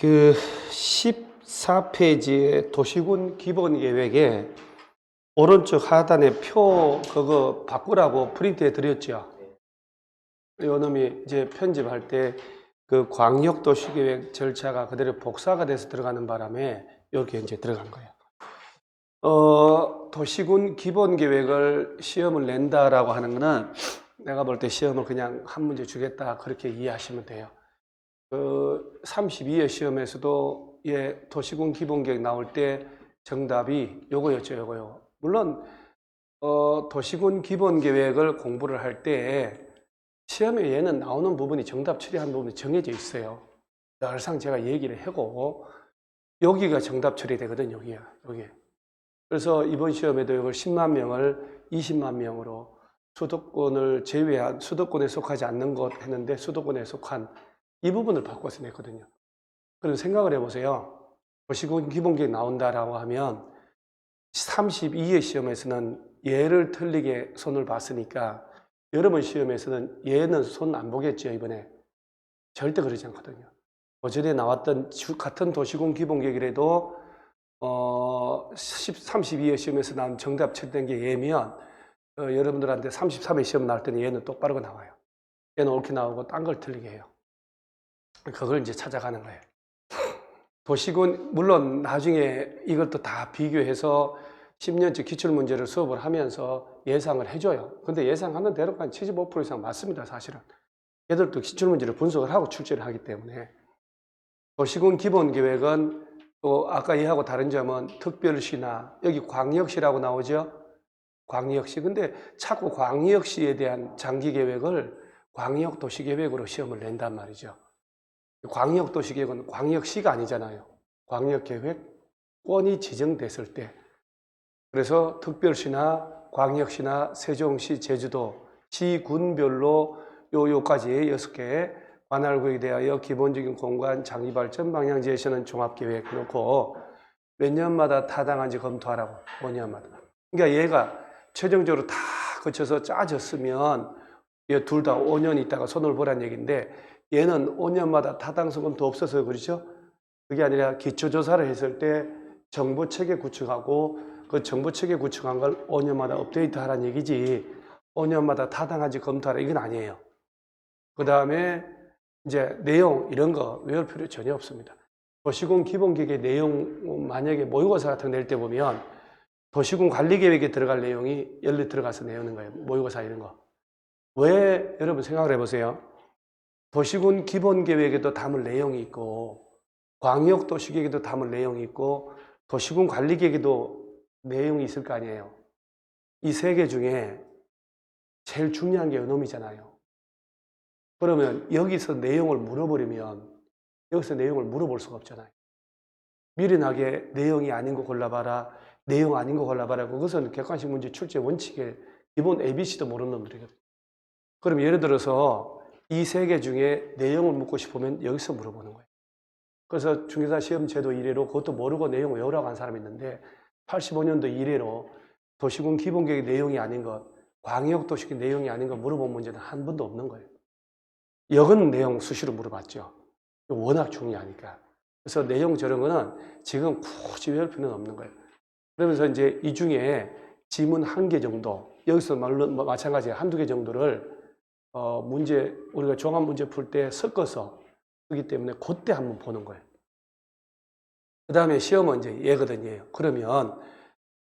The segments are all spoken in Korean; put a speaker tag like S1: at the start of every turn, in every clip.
S1: 그 14페이지의 도시군 기본 계획에 오른쪽 하단에 표 그거 바꾸라고 프린트해 드렸죠. 요놈이 이제 편집할 때 그 광역 도시 계획 절차가 그대로 복사가 돼서 들어가는 바람에 이렇게 이제 들어간 거예요. 도시군 기본 계획을 시험을 낸다라고 하는 거는 내가 볼 때 시험을 그냥 한 문제 주겠다 그렇게 이해하시면 돼요. 32회 시험에서도 도시군 기본계획 나올 때 정답이 요거였죠, 요거요. 물론 도시군 기본계획을 공부를 할 때 시험에 얘는 나오는 부분이 정답 처리한 부분이 정해져 있어요. 늘상 제가 얘기를 하고 여기가 정답 처리되거든요, 여기야, 여기. 그래서 이번 시험에도 이걸 10만 명을 20만 명으로 수도권을 제외한 수도권에 속하지 않는 것 했는데 수도권에 속한 이 부분을 바꿔서 냈거든요. 그럼 생각을 해보세요. 도시군 기본계획 나온다라고 하면 32회 시험에서는 얘를 틀리게 손을 봤으니까 여러분 시험에서는 얘는 손 안 보겠죠, 이번에. 절대 그러지 않거든요. 어전에 나왔던 같은 도시군 기본계획이라도 32회 시험에서 나온 정답 처리된 게 얘면 여러분들한테 33회 시험 나올 때는 얘는 똑바로 나와요. 얘는 옳게 나오고 딴 걸 틀리게 해요. 그걸 이제 찾아가는 거예요. 도시군, 물론 나중에 이것도 다 비교해서 10년째 기출문제를 수업을 하면서 예상을 해줘요. 근데 예상하는 대로 한 75% 이상 맞습니다, 사실은. 얘들도 기출문제를 분석을 하고 출제를 하기 때문에. 도시군 기본계획은 또 아까 얘하고 다른 점은 특별시나, 여기 광역시라고 나오죠? 광역시. 근데 자꾸 광역시에 대한 장기계획을 광역도시계획으로 시험을 낸단 말이죠. 광역도시계획은 광역시가 아니잖아요. 광역계획권이 지정됐을 때. 그래서 특별시나 광역시나 세종시, 제주도, 시군별로 요까지 6개 관할구역에 대하여 기본적인 공간 장기발전 방향 제시하는 종합계획 놓고 몇 년마다 타당한지 검토하라고. 5년마다. 그러니까 얘가 최종적으로 다 거쳐서 짜졌으면 얘 둘 다 5년 있다가 손을 보란 얘기인데 얘는 5년마다 타당성 검토 없어서 그렇죠? 그게 아니라 기초조사를 했을 때 정보체계 구축하고 그 정보체계 구축한 걸 5년마다 업데이트 하라는 얘기지 5년마다 타당한지 검토하라 이건 아니에요. 그 다음에 이제 내용 이런 거 외울 필요 전혀 없습니다. 도시군 기본계획의 내용 만약에 모의고사 같은 거 낼 때 보면 도시군 관리계획에 들어갈 내용이 열리 들어가서 내는 거예요. 모의고사 이런 거. 왜 여러분 생각을 해보세요. 도시군 기본계획에도 담을 내용이 있고 광역도시계획에도 담을 내용이 있고 도시군 관리계획에도 내용이 있을 거 아니에요. 이 세 개 중에 제일 중요한 게 요놈이잖아요. 그러면 여기서 내용을 물어버리면 여기서 내용을 물어볼 수가 없잖아요. 미련하게 내용이 아닌 거 골라봐라. 내용 아닌 거 골라봐라. 그것은 객관식 문제 출제 원칙의 기본 ABC도 모르는 놈들이거든요. 그럼 예를 들어서 이 세 개 중에 내용을 묻고 싶으면 여기서 물어보는 거예요. 그래서 중개사 시험 제도 이래로 그것도 모르고 내용 외우라고 한 사람이 있는데 85년도 이래로 도시군 기본계획 내용이 아닌 것, 광역도시계획 내용이 아닌 것 물어본 문제는 한 번도 없는 거예요. 여건 내용 수시로 물어봤죠. 워낙 중요하니까. 그래서 내용 저런 거는 지금 굳이 외울 필요는 없는 거예요. 그러면서 이제 이 중에 지문 한 개 정도, 여기서 마찬가지 한두 개 정도를 문제, 우리가 종합 문제 풀 때 섞어서 쓰기 때문에 그때 한번 보는 거예요. 그 다음에 시험은 이제 얘거든, 얘예요. 그러면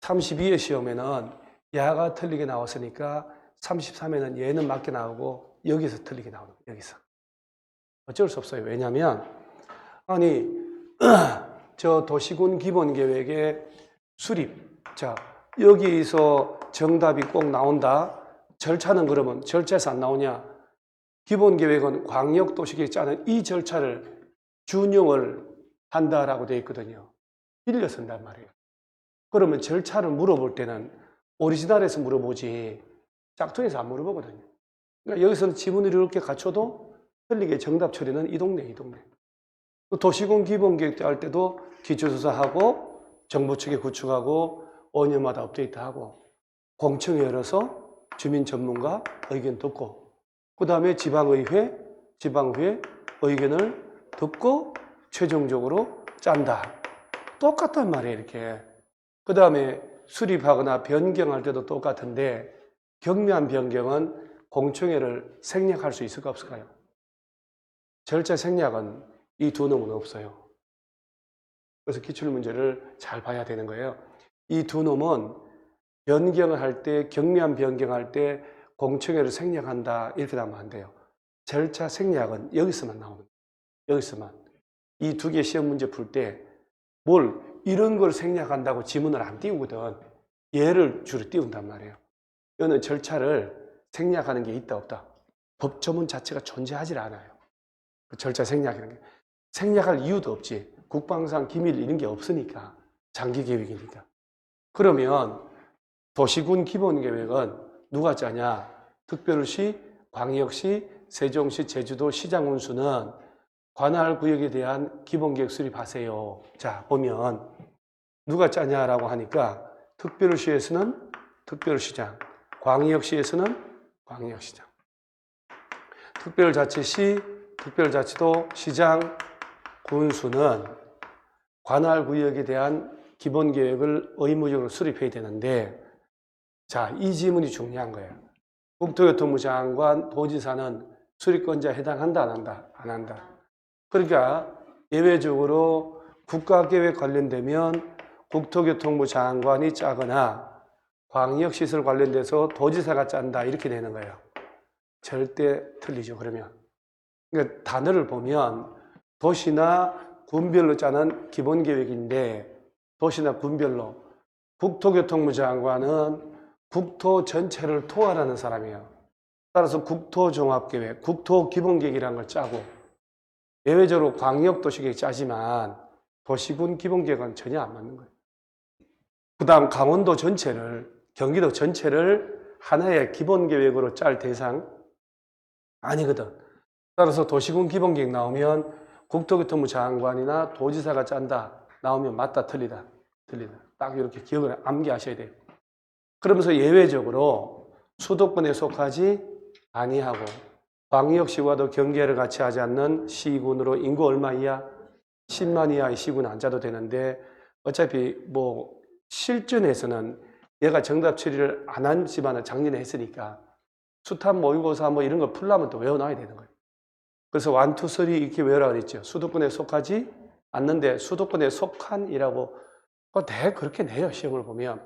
S1: 32회 시험에는 야가 틀리게 나왔으니까 33회는 얘는 맞게 나오고 여기서 틀리게 나오는 거예요, 여기서. 어쩔 수 없어요. 왜냐면, 아니, 저 도시군 기본계획의 수립. 자, 여기서 정답이 꼭 나온다. 절차는 그러면 절차에서 안 나오냐? 기본계획은 광역도시계획 짜는 이 절차를 준용을 한다라고 되어 있거든요. 빌려 쓴단 말이에요. 그러면 절차를 물어볼 때는 오리지널에서 물어보지 짝퉁에서 안 물어보거든요. 그러니까 여기서는 지문을 이렇게 갖춰도 틀리게 정답 처리는 이 동네. 도시군 기본계획 할 때도 기초조사하고 정보체계 구축하고 5년마다 업데이트하고 공청회 열어서 주민 전문가 의견 듣고 그 다음에 지방의회, 지방의회 의견을 듣고 최종적으로 짠다. 똑같단 말이에요, 이렇게. 그 다음에 수립하거나 변경할 때도 똑같은데 경미한 변경은 공청회를 생략할 수 있을까 없을까요? 절차 생략은 이 두 놈은 없어요. 그래서 기출문제를 잘 봐야 되는 거예요. 이 두 놈은 변경을 할 때, 경미한 변경할 때 공청회를 생략한다 이렇게 나오면 안 돼요. 절차 생략은 여기서만 나오는 거예요. 여기서만. 이 두 개 시험 문제 풀 때 뭘 이런 걸 생략한다고 지문을 안 띄우거든. 얘를 주로 띄운단 말이에요. 이거는 절차를 생략하는 게 있다 없다. 법조문 자체가 존재하지 않아요. 그 절차 생략이라는 게. 생략할 이유도 없지. 국방상 기밀 이런 게 없으니까. 장기 계획이니까. 그러면 도시군 기본계획은 누가 짜냐? 특별시, 광역시, 세종시, 제주도 시장 운수는 관할 구역에 대한 기본계획 수립하세요. 자, 보면 누가 짜냐라고 하니까 특별시에서는 특별시장, 광역시에서는 광역시장, 특별자치시, 특별자치도, 시장, 군수는 관할 구역에 대한 기본계획을 의무적으로 수립해야 되는데, 자, 이 지문이 중요한 거예요. 국토교통부 장관, 도지사는 수립권자에 해당한다, 안 한다? 안 한다. 그러니까 예외적으로 국가계획 관련되면 국토교통부 장관이 짜거나 광역시설 관련돼서 도지사가 짠다 이렇게 되는 거예요. 절대 틀리죠, 그러면. 그러니까 단어를 보면 도시나 군별로 짜는 기본계획인데 도시나 군별로 국토교통부 장관은 국토 전체를 토할하는 사람이에요. 따라서 국토종합계획, 국토기본계획이라는 걸 짜고 예외적으로 광역도시계획 짜지만 도시군 기본계획은 전혀 안 맞는 거예요. 그 다음 강원도 전체를, 경기도 전체를 하나의 기본계획으로 짤 대상 아니거든. 따라서 도시군 기본계획 나오면 국토교통부 장관이나 도지사가 짠다 나오면 맞다 틀리다 틀리다 딱 이렇게 기억을 암기하셔야 돼요. 그러면서 예외적으로 수도권에 속하지 아니하고 광역시와도 경계를 같이 하지 않는 시군으로 인구 얼마 이하? 10만 이하의 시군은 안 짜도 되는데 어차피 뭐 실전에서는 얘가 정답 처리를 안 한 집안은 작년에 했으니까 수탄 모의고사 뭐 이런 거 풀려면 또 외워놔야 되는 거예요. 그래서 1, 2, 3 이렇게 외우라 그랬죠. 수도권에 속하지 않는데 수도권에 속한이라고 그렇게 내요. 시험을 보면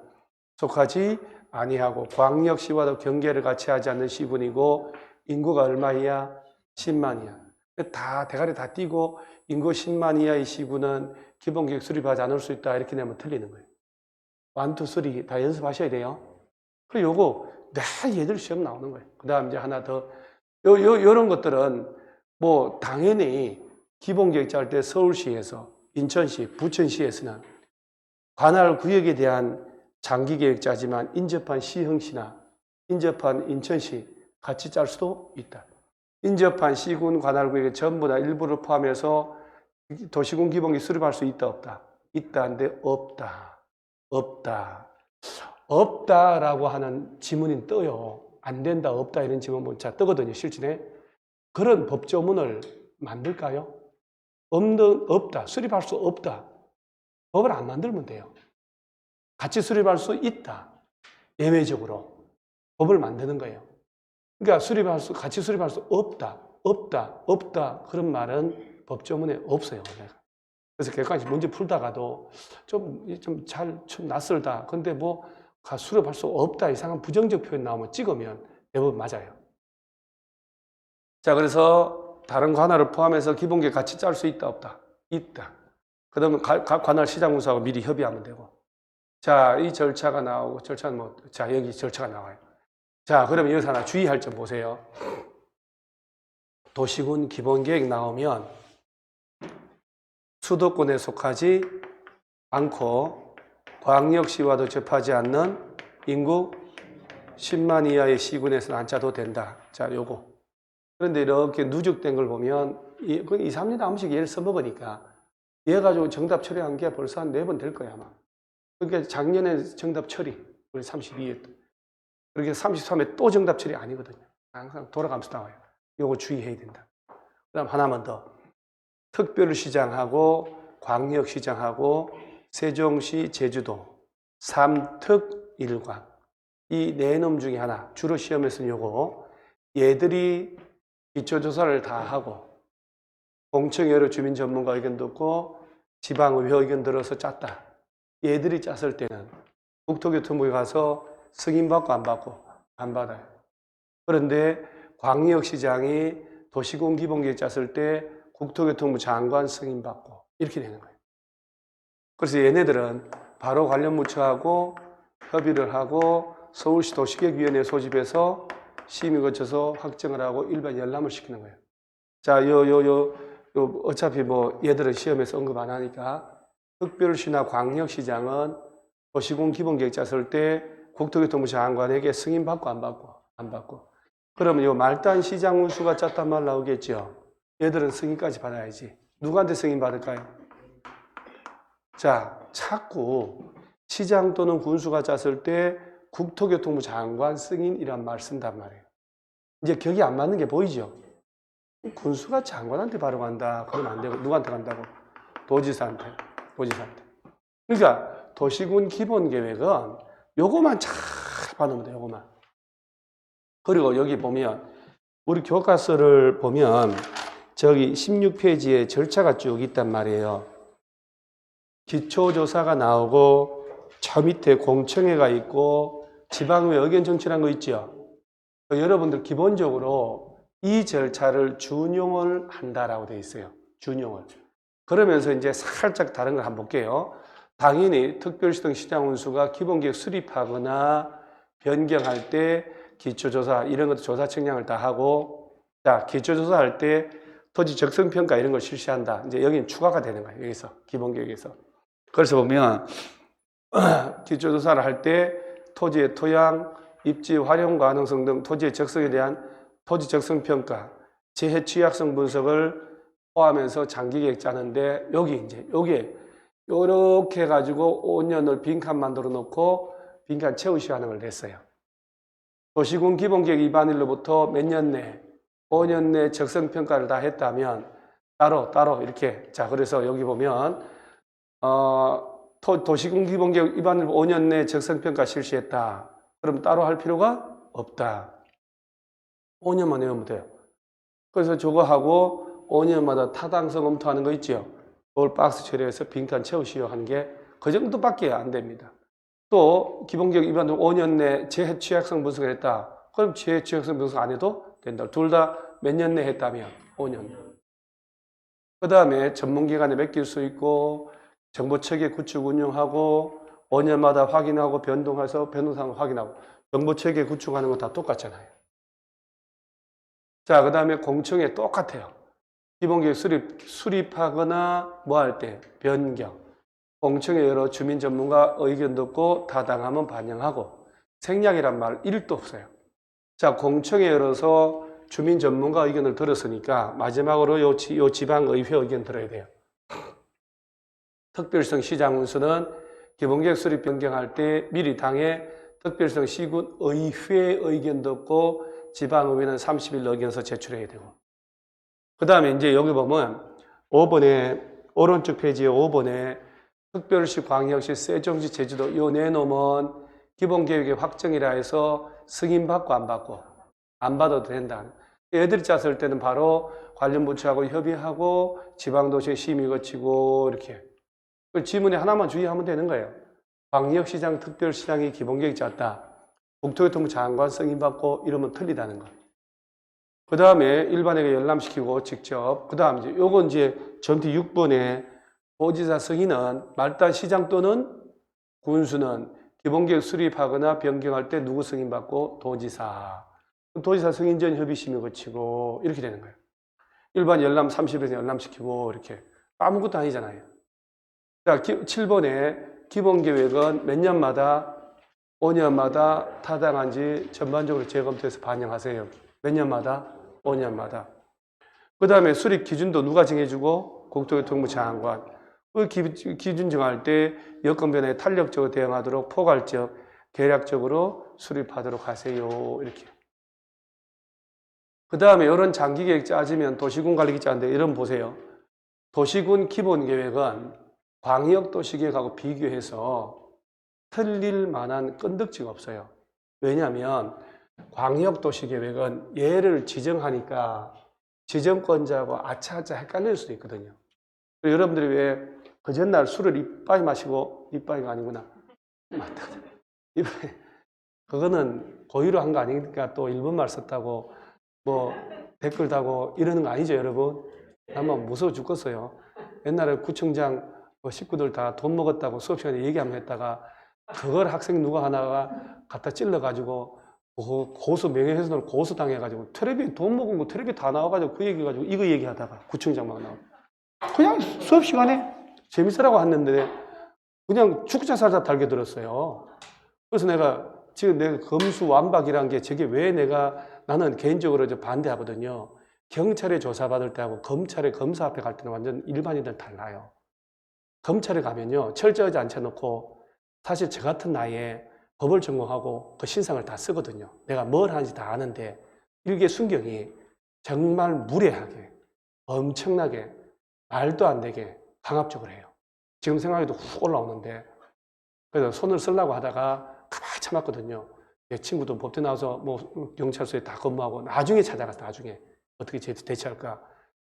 S1: 속하지 아니하고 광역시와도 경계를 같이 하지 않는 시군이고 인구가 얼마 이하? 10만 이하. 다 대가리 다 띄고 인구 10만 이하의 시군은 기본계획 수립하지 않을 수 있다 이렇게 내면 틀리는 거예요. 1, 2, 3 다 연습하셔야 돼요. 그리고 요거 얘들 시험 나오는 거예요. 그 다음 이제 하나 더 요런 것들은 뭐 당연히 기본계획 짤 때 서울시에서 인천시, 부천시에서는 관할 구역에 대한 장기계획 짜지만 인접한 시흥시나 인접한 인천시 같이 짤 수도 있다. 인접한 시군 관할구역에 전부 다 일부를 포함해서 도시군 기본계획 수립할 수 있다 없다? 있다인데 없다. 없다. 없다라고 하는 지문이 떠요. 안 된다, 없다 이런 지문 문자 뜨거든요, 실전에. 그런 법조문을 만들까요? 없다, 수립할 수 없다. 법을 안 만들면 돼요. 같이 수립할 수 있다. 예외적으로 법을 만드는 거예요. 그러니까 같이 수립할 수 없다. 없다. 그런 말은 법조문에 없어요. 그래서 객관식 문제 풀다가도 좀 낯설다. 근데 뭐 수립할 수 없다. 이상한 부정적 표현 나오면 찍으면 대부분 맞아요. 자, 그래서 다른 관할을 포함해서 기본계획 같이 짤 수 있다, 없다? 있다. 그러면 각 관할 시장군수하고 미리 협의하면 되고. 자, 이 절차가 나오고, 절차는 자, 여기 절차가 나와요. 자, 그러면 여기서 하나 주의할 점 보세요. 도시군 기본계획 나오면 수도권에 속하지 않고 광역시와도 접하지 않는 인구 10만 이하의 시군에서는 안 짜도 된다. 자, 요거. 그런데 이렇게 누적된 걸 보면 2, 3년 한 번씩 얘를 써먹으니까 얘 가지고 정답 처리한 게 벌써 한 4번 될 거야, 아마. 그러니까 작년에 정답 처리, 우리 32회 그렇게 33회 또 정답 처리 아니거든요. 항상 돌아가면서 나와요. 요거 주의해야 된다. 그 다음 하나만 더. 특별시장하고 광역시장하고 세종시, 제주도 3특 1광 이 네 놈 중에 하나 주로 시험에서는 요거 얘들이 기초조사를 다 하고 공청 여러 주민 전문가 의견 듣고 지방의회 의견 들어서 짰다. 얘들이 짰을 때는 국토교통부에 가서 승인받고 안 받고 안 받아요. 그런데 광역시장이 도시공기본계획 짰을 때 국토교통부 장관 승인받고 이렇게 되는 거예요. 그래서 얘네들은 바로 관련 부처하고 협의를 하고 서울시 도시계획위원회 소집해서 심의 거쳐서 확정을 하고 일반 열람을 시키는 거예요. 자, 어차피 뭐 얘들은 시험에서 언급 안 하니까 특별시나 광역시장은 도시공기본계획 짰을 때 국토교통부 장관에게 승인받고 안 받고 안 받고 그러면 요 말단 시장 운수가 짰단 말 나오겠죠. 얘들은 승인까지 받아야지. 누구한테 승인 받을까요? 자, 자꾸 시장 또는 군수가 짰을 때 국토교통부 장관 승인이란 말 쓴단 말이에요. 이제 격이 안 맞는 게 보이죠? 군수가 장관한테 바로 간다. 그러면 안 되고 누구한테 간다고? 도지사한테. 그러니까 도시군 기본계획은 요거만 잘 봐놓으면 돼요. 요거만. 그리고 여기 보면 우리 교과서를 보면 저기 16페이지에 절차가 쭉 있단 말이에요. 기초조사가 나오고 저 밑에 공청회가 있고 지방의회 의견 정치라는 거 있죠. 여러분들 기본적으로 이 절차를 준용을 한다라고 되어 있어요. 준용을. 그러면서 이제 살짝 다른 걸 한번 볼게요. 당연히 특별시 등 시장 운수가 기본계획 수립하거나 변경할 때 기초조사 이런 것도 조사 측량을 다 하고 자 기초조사할 때 토지 적성평가 이런 걸 실시한다. 이제 여기는 추가가 되는 거예요. 여기서 기본계획에서. 그래서 보면 기초조사를 할 때 토지의 토양, 입지 활용 가능성 등 토지의 적성에 대한 토지 적성평가, 재해 취약성 분석을 포함해서 장기계획 짜는데 여기 이제 요게 요렇게 해가지고 5년을 빈칸 만들어 놓고 빈칸 채우시 하는 걸 냈어요. 도시군 기본계획 위반일로부터 몇 년 내, 5년 내 적성평가를 다 했다면 따로 이렇게 자 그래서 여기 보면 도시군 기본계획 위반일 5년 내 적성평가 실시했다. 그럼 따로 할 필요가 없다. 5년만 외우면 돼요. 그래서 저거 하고 5년마다 타당성 검토하는 거 있죠. 그걸 박스 처리해서 빈칸 채우시오 하는 게 그 정도밖에 안 됩니다. 또 기본계획 위반 후 5년 내 재해 취약성 분석을 했다. 그럼 재해 취약성 분석 안 해도 된다. 둘 다 몇 년 내 했다면 5년. 그 다음에 전문기관에 맡길 수 있고 정보체계 구축 운영하고 5년마다 확인하고 변동해서 변동사항을 확인하고 정보체계 구축하는 건 다 똑같잖아요. 자, 그 다음에 공청회 똑같아요. 기본계획 수립하거나 뭐 할 때 변경. 공청회 여러 주민 전문가 의견 듣고 타당하면 반영하고 생략이란 말 1도 없어요. 자, 공청회 열어서 주민 전문가 의견을 들었으니까 마지막으로 요 지방의회 의견 들어야 돼요. 특별성 시장 운수는 기본계획 수립 변경할 때 미리 당해 특별성 시군 의회 의견 듣고 지방의회는 30일 의견서 제출해야 되고 그 다음에 이제 여기 보면 5번에 오른쪽 페이지에 5번에 특별시, 광역시, 세종시, 제주도 요 네 놈은 기본계획의 확정이라 해서 승인받고 안 받고 안 받아도 된다. 애들이 짰을 때는 바로 관련 부처하고 협의하고 지방도시에 심의 거치고 이렇게 그 지문에 하나만 주의하면 되는 거예요. 광역시장, 특별시장이 기본계획 짰다. 국토교통부 장관 승인받고 이러면 틀리다는 거. 그 다음에 일반에게 열람시키고 직접 그 다음 이제 요건 이제 전티 6번에 도지사 승인은 말단 시장 또는 군수는 기본계획 수립하거나 변경할 때 누구 승인받고 도지사. 도지사 승인 전 협의심의 거치고 이렇게 되는 거예요. 일반 열람 30일에서 열람시키고 이렇게 아무것도 아니잖아요. 자, 7번에 기본계획은 몇 년마다 5년마다 타당한지 전반적으로 재검토해서 반영하세요. 몇 년마다? 5년마다. 그 다음에 수립 기준도 누가 정해주고? 국토교통부 장관. 그 기준 정할 때 여건 변화에 탄력적으로 대응하도록 포괄적, 계략적으로 수립하도록 하세요. 이렇게. 그 다음에 이런 장기계획 짜지면 도시군 관리기 짜는데 이런 보세요. 도시군 기본계획은 광역도시계획하고 비교해서 틀릴 만한 건덕지가 없어요. 왜냐하면 광역도시계획은 얘를 지정하니까 지정권자하고 아차아차 헷갈릴 수도 있거든요. 여러분들이 왜 그 전날 술을 이빠이 마시고, 이빠이가 아니구나. 맞다. 이빠이. 그거는 고의로 한 거 아니니까 또 일본말 썼다고 뭐 댓글 다고 이러는 거 아니죠, 여러분? 아마 무서워 죽겠어요. 옛날에 구청장 식구들 다 돈 먹었다고 수업 시간에 얘기 한번 했다가 그걸 학생 누가 하나가 갖다 찔러가지고 고소 명예훼손을 고소 당해가지고 텔레비 돈 먹은 거 텔레비 다 나와가지고 그 얘기 가지고 이거 얘기하다가 구청장만 나오고 그냥 수업 시간에 재밌으라고 했는데 그냥 죽자 살자 달게 들었어요. 그래서 내가 검수완박이란 게 저게 왜 나는 개인적으로 반대하거든요. 경찰에 조사받을 때하고 검찰에 검사 앞에 갈 때는 완전 일반인들 달라요. 검찰에 가면요, 철저하지 않혀놓고 사실 저 같은 나이에 법을 전공하고 그 신상을 다 쓰거든요. 내가 뭘 하는지 다 아는데 일개 순경이 정말 무례하게 엄청나게 말도 안 되게 강압적으로 해요. 지금 생각해도 훅 올라오는데 그래서 손을 쓰려고 하다가 가만히 참았거든요. 내 친구도 법대 나와서 뭐 경찰서에 다 근무하고 나중에 찾아가서 나중에 어떻게 대처할까.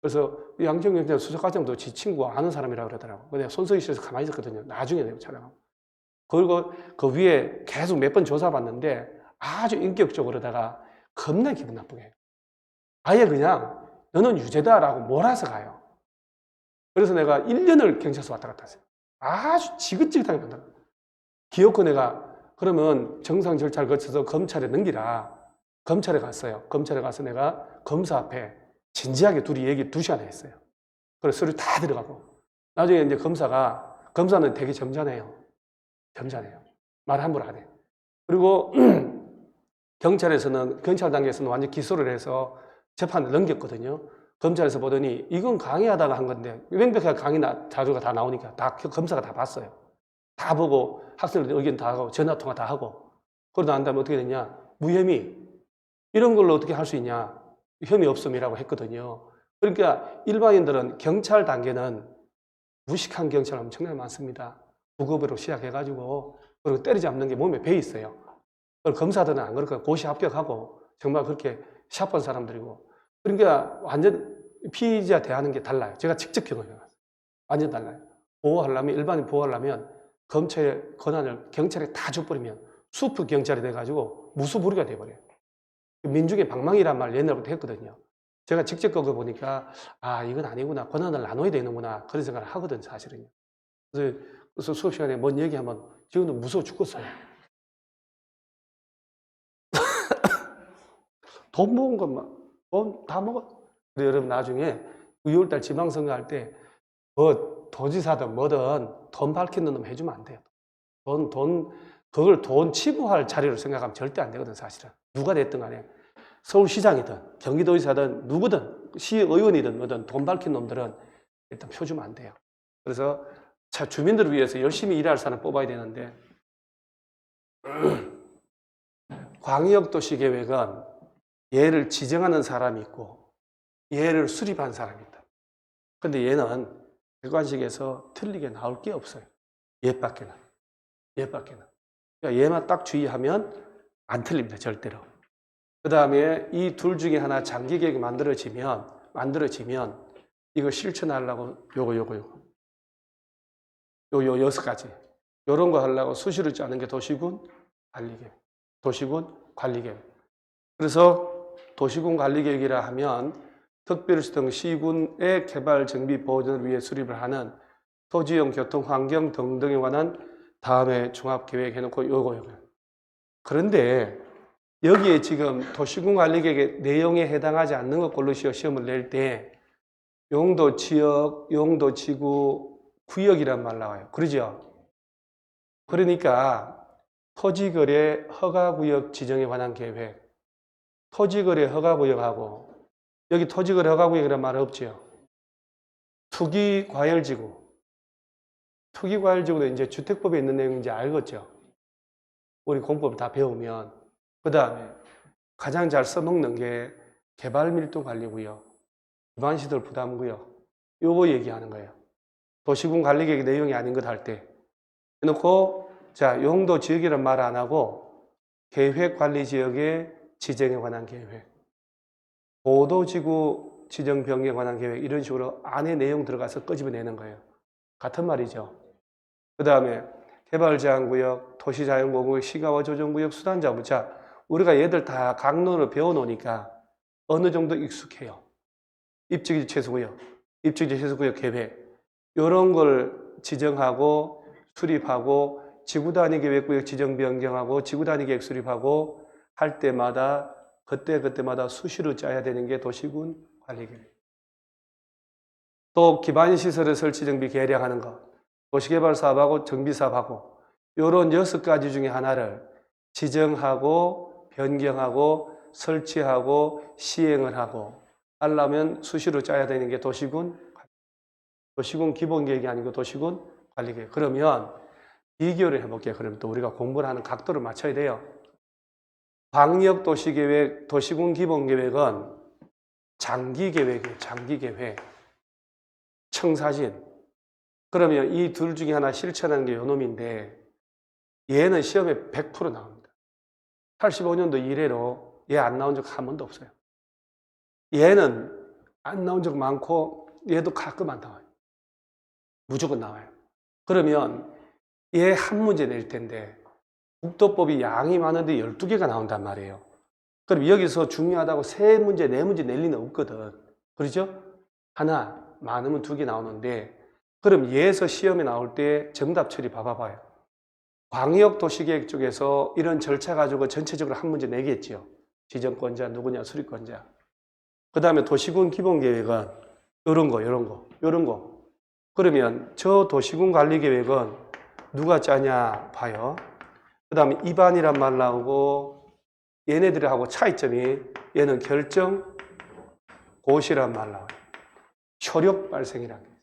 S1: 그래서 양정 경찰 수석과장도 지 친구 아는 사람이라고 그러더라고. 근데 손석희실에서 가만히 있었거든요. 나중에 내가 찾아가고. 그리고 그 위에 계속 몇 번 조사받는데 아주 인격적으로다가 겁나 기분 나쁘게 해요. 아예 그냥 너는 유죄다라고 몰아서 가요. 그래서 내가 1년을 경찰서 왔다 갔다 했어요. 아주 지긋지긋하게 만들어. 기어코 내가 그러면 정상 절차를 거쳐서 검찰에 넘기라. 검찰에 갔어요. 검찰에 가서 내가 검사 앞에 진지하게 둘이 얘기 2시간 했어요. 그래서 서류 다 들어가고. 나중에 이제 검사는 되게 점잖해요. 점잖해요. 말 함부로 안 해요. 그리고 경찰 단계에서는 완전 기소를 해서 재판을 넘겼거든요. 검찰에서 보더니 이건 강의하다가 한 건데 명백하게 강의 자료가 다 나오니까 다 검사가 다 봤어요. 다 보고 학생들 의견 다 하고 전화통화 다 하고 그러고 난 다음에 어떻게 됐냐. 무혐의. 이런 걸로 어떻게 할 수 있냐. 혐의 없음이라고 했거든요. 그러니까 일반인들은 경찰 단계는 무식한 경찰 엄청나게 많습니다. 부급으로 시작해가지고 그리고 때리지 않는 게 몸에 배 있어요. 검사들은 안 그렇고 고시 합격하고 정말 그렇게 시합 본 사람들이고 그러니까 완전 피의자 대하는 게 달라요. 제가 직접 경험해봤어요. 완전 달라요. 일반인 보호하려면 검찰의 권한을 경찰에 다 줘버리면 수프 경찰이 돼가지고 무수부리가 돼버려요. 민중의 방망이란 말 옛날부터 했거든요. 제가 직접 그거 보니까 이건 아니구나. 권한을 나눠야 되는구나. 그런 생각을 하거든요. 사실은요. 그래서 수업 시간에 뭔 얘기하면 지금도 무서워 죽겠어요. 돈 모은 것만 돈 다 먹어. 근데 여러분 나중에 6월달 지방선거 할 때 뭐 도지사든 뭐든 돈 밝히는 놈 해주면 안 돼요. 그걸 돈 치부할 자리로 생각하면 절대 안 되거든 사실은. 누가 됐든 간에 서울시장이든 경기도지사든 누구든 시의원이든 뭐든 돈 밝힌 놈들은 일단 표 주면 안 돼요. 그래서 주민들을 위해서 열심히 일할 사람 뽑아야 되는데 광역도시계획은 얘를 지정하는 사람이 있고 얘를 수립한 사람이 있다. 근데 얘는 객관식에서 틀리게 나올 게 없어요. 얘밖에는. 그러니까 얘만 딱 주의하면 안 틀립니다. 절대로. 그 다음에 이 둘 중에 하나 장기계획이 만들어지면 이걸 실천하려고 요거 6가지 요런 거 하려고 수시로 짜는 게 도시군 관리계획. 그래서 도시군 관리계획이라 하면 특별시 등 시군의 개발, 정비, 보존을 위해 수립을 하는 토지용, 교통, 환경 등등에 관한 다음에 종합계획 해놓고 요거. 그런데 여기에 지금 도시군 관리계획의 내용에 해당하지 않는 것 골라서 시험을 낼 때 용도, 지역, 용도, 지구, 구역이란 말 나와요. 그러죠? 그러니까 토지거래 허가구역 지정에 관한 계획, 토지거래 허가구역하고 여기 토지거래 허가구역이란 말 없죠. 투기과열지구. 투기과열지구도 이제 주택법에 있는 내용인지 알겠죠? 우리 공법 다 배우면. 그 다음에 가장 잘 써먹는 게 개발밀도관리구역, 기반시설 부담구역. 요거 얘기하는 거예요. 도시군 관리계획 내용이 아닌 것 할 때. 해놓고, 자, 용도 지역이란 말 안 하고, 계획관리지역의 지정에 관한 계획, 보도지구 지정 변경에 관한 계획, 이런 식으로 안에 내용 들어가서 끄집어내는 거예요. 같은 말이죠. 그 다음에 개발제한구역, 도시자연공원구역, 시가와 조정구역, 수단자부. 자, 우리가 얘들 다 강론을 배워놓으니까 어느 정도 익숙해요. 입지기지 최소구역, 입지기지 최소구역 계획, 이런 걸 지정하고 수립하고 지구단위 계획구역 지정 변경하고 지구단위 계획 수립하고 할 때마다 그때마다 수시로 짜야 되는 게 도시군 관리계획. 또 기반시설의 설치 정비 계량하는 것, 도시개발 사업하고 정비 사업하고 이런 6가지 중에 하나를 지정하고 변경하고 설치하고 시행을 하고 하려면 수시로 짜야 되는 게 도시군 기본계획이 아니고 도시군 관리계획. 그러면 비교를 해볼게요. 그럼 또 우리가 공부를 하는 각도를 맞춰야 돼요. 광역도시계획, 도시군 기본계획은 장기계획이에요. 장기계획. 청사진. 그러면 이 둘 중에 하나 실천하는 게 요놈인데 얘는 시험에 100% 나옵니다. 85년도 이래로 얘 안 나온 적 한 번도 없어요. 얘는 안 나온 적 많고 얘도 가끔 안 나와요. 무조건 나와요. 그러면 얘 한 문제 낼 텐데 국도법이 양이 많은데 12개가 나온단 말이에요. 그럼 여기서 중요하다고 3문제, 4문제 낼 리는 없거든. 그렇죠? 하나, 많으면 2개 나오는데 그럼 얘에서 시험에 나올 때 정답 처리 봐봐요. 광역도시계획 쪽에서 이런 절차 가지고 전체적으로 한 문제 내겠죠. 지정권자, 누구냐, 수립권자. 그 다음에 도시군 기본계획은 이런 거. 그러면 저 도시군 관리계획은 누가 짜냐 봐요. 그 다음에 입안이란 말 나오고 얘네들하고 차이점이 얘는 결정 고시란 말 나와요. 효력 발생이라는 게 있어요.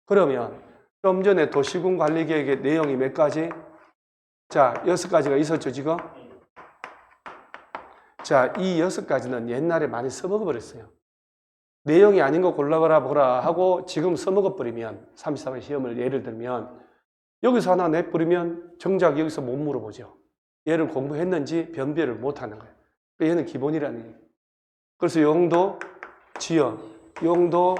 S1: 그러면 좀 전에 도시군 관리계획의 내용이 몇 가지? 자, 6가지가 있었죠, 지금? 자, 이 6가지는 옛날에 많이 써먹어 버렸어요. 내용이 아닌 거 골라봐라 보라 하고 지금 써먹어 버리면 33회 시험을 예를 들면 여기서 하나 내버리면 정작 여기서 못 물어보죠. 얘를 공부했는지 변별을 못하는 거예요. 얘는 기본이라는 얘기예요. 그래서 용도, 지역, 용도,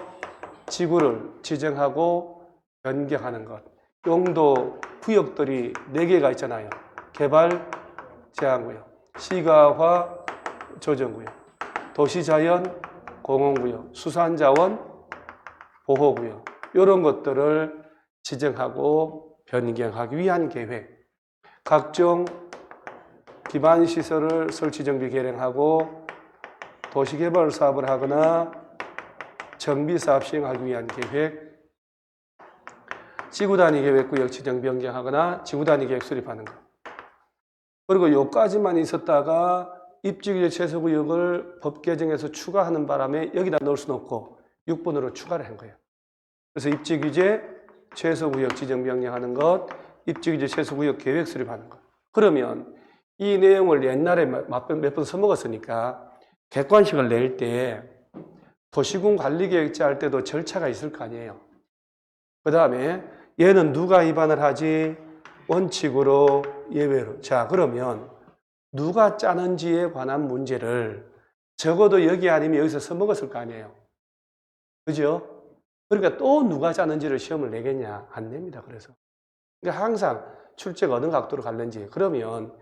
S1: 지구를 지정하고 변경하는 것. 용도 구역들이 4개가 있잖아요. 개발, 제한구역, 시가화, 조정구역, 도시자연, 공원구역, 수산자원, 보호구역 이런 것들을 지정하고 변경하기 위한 계획. 각종 기반시설을 설치 정비 계량하고 도시개발 사업을 하거나 정비사업 시행하기 위한 계획. 지구단위 계획구역 지정 변경하거나 지구단위 계획 수립하는 것. 그리고 요까지만 있었다가 입지규제 최소구역을 법 개정해서 추가하는 바람에 여기다 넣을 수는 없고 6번으로 추가를 한 거예요. 그래서 입지규제 최소구역 지정 변경하는 것, 입지규제 최소구역 계획 수립하는 것. 그러면 이 내용을 옛날에 몇 번 써먹었으니까 객관식을 낼 때 도시군 관리계획 짤 때도 절차가 있을 거 아니에요. 그 다음에 얘는 누가 위반을 하지? 원칙으로, 예외로. 자, 그러면 누가 짜는지에 관한 문제를 적어도 여기 아니면 여기서 써먹었을 거 아니에요. 그죠? 그러니까 또 누가 짜는지를 시험을 내겠냐? 안 냅니다. 그래서. 그러니까 항상 출제가 어느 각도로 갈는지. 그러면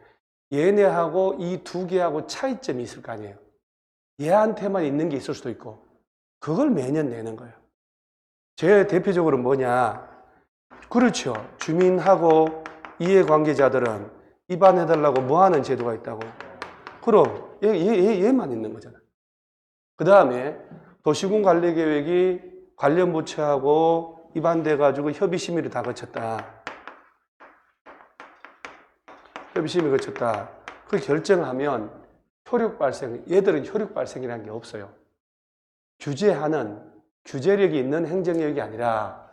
S1: 얘네하고 이 2개하고 차이점이 있을 거 아니에요. 얘한테만 있는 게 있을 수도 있고. 그걸 매년 내는 거예요. 제 대표적으로 뭐냐? 그렇죠. 주민하고 이해관계자들은 위반해달라고 뭐 하는 제도가 있다고? 그럼 얘만 있는 거잖아. 그 다음에 도시군 관리계획이 관련 부처하고 위반돼가지고 협의심의를 다 거쳤다. 협의심의 거쳤다. 그 결정하면 효력 발생, 얘들은 효력 발생이라는 게 없어요. 규제하는 규제력이 있는 행정력이 아니라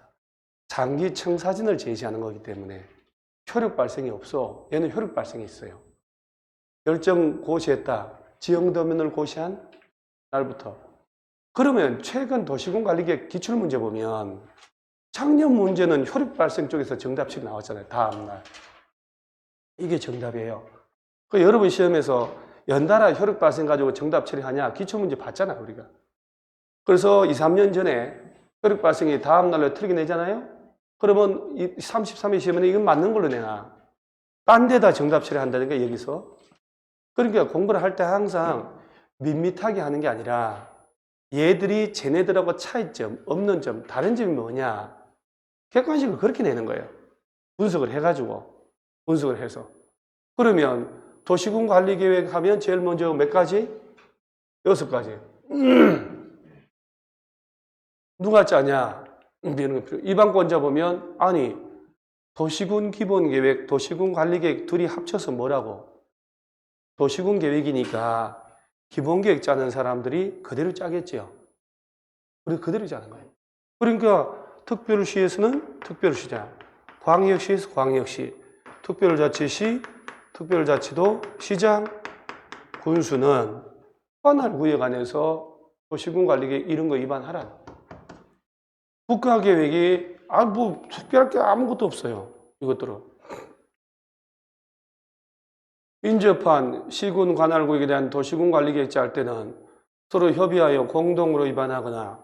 S1: 장기 청사진을 제시하는 거기 때문에 효력 발생이 없어. 얘는 효력 발생이 있어요. 결정 고시했다. 지형도면을 고시한 날부터. 그러면 최근 도시군관리계획 기출문제 보면 작년 문제는 효력 발생 쪽에서 정답식이 나왔잖아요. 다음날. 이게 정답이에요. 그 여러분 시험에서 연달아 효력 발생 가지고 정답 처리하냐? 기출문제 봤잖아요, 우리가. 그래서 2, 3년 전에 효력 발생이 다음날로 틀리게 내잖아요? 그러면 33회 시험에는 이건 맞는 걸로 내놔. 딴 데다 정답 처리한다는 게 여기서. 그러니까 공부를 할 때 항상 밋밋하게 하는 게 아니라 얘들이 쟤네들하고 차이점, 없는 점, 다른 점이 뭐냐? 객관식을 그렇게 내는 거예요. 분석을 해가지고. 분석을 해서. 그러면 도시군관리계획 하면 제일 먼저 몇 가지? 6가지. 누가 짜냐? 이방권자 보면 아니 도시군 기본계획, 도시군 관리계획 둘이 합쳐서 뭐라고? 도시군 계획이니까 기본계획 짜는 사람들이 그대로 짜겠죠. 우리 그대로 짜는 거예요. 그러니까 특별시에서는 특별시장, 광역시에서 광역시, 특별자치시, 특별자치도 시장, 군수는 관할구역 안에서 도시군 관리계획 이런 거 위반하라. 국가계획이 뭐 특별할 게 아무것도 없어요. 이것들은. 인접한 시군 관할구역에 대한 도시군 관리계획 짤 때는 서로 협의하여 공동으로 위반하거나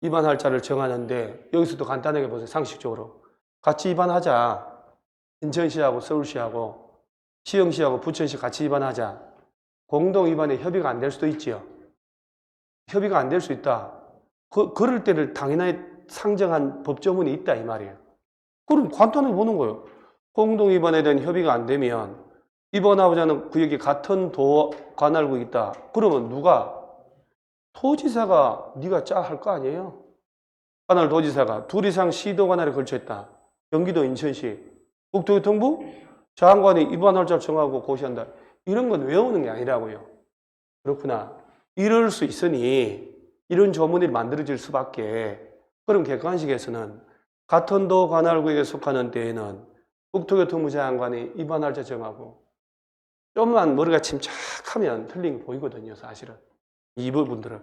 S1: 위반할 자를 정하는데 여기서도 간단하게 보세요. 상식적으로. 같이 위반하자. 인천시하고 서울시하고 시흥시하고 부천시 같이 위반하자. 공동 위반에 협의가 안 될 수도 있지요. 협의가 안 될 수 있다. 그럴 때를 당연히 상정한 법조문이 있다 이 말이에요. 그럼 간단하게 보는 거예요. 공동 위반에 대한 협의가 안 되면 위반하고자 하는 구역이 같은 도 관할구역이 있다. 그러면 누가? 도지사가 네가 짜 할 거 아니에요. 관할도지사가 둘 이상 시도 관할에 걸쳐 있다. 경기도 인천시 국토교통부 장관이 위반할 자를 정하고 고시한다. 이런 건 외우는 게 아니라고요. 그렇구나. 이럴 수 있으니 이런 조문이 만들어질 수밖에. 그럼 객관식에서는 같은 도 관할구역에 속하는 때에는 국토교통부 장관이 위반할 자 정하고 좀만 머리가 침착하면 틀린 게 보이거든요. 사실은. 이 부분들은.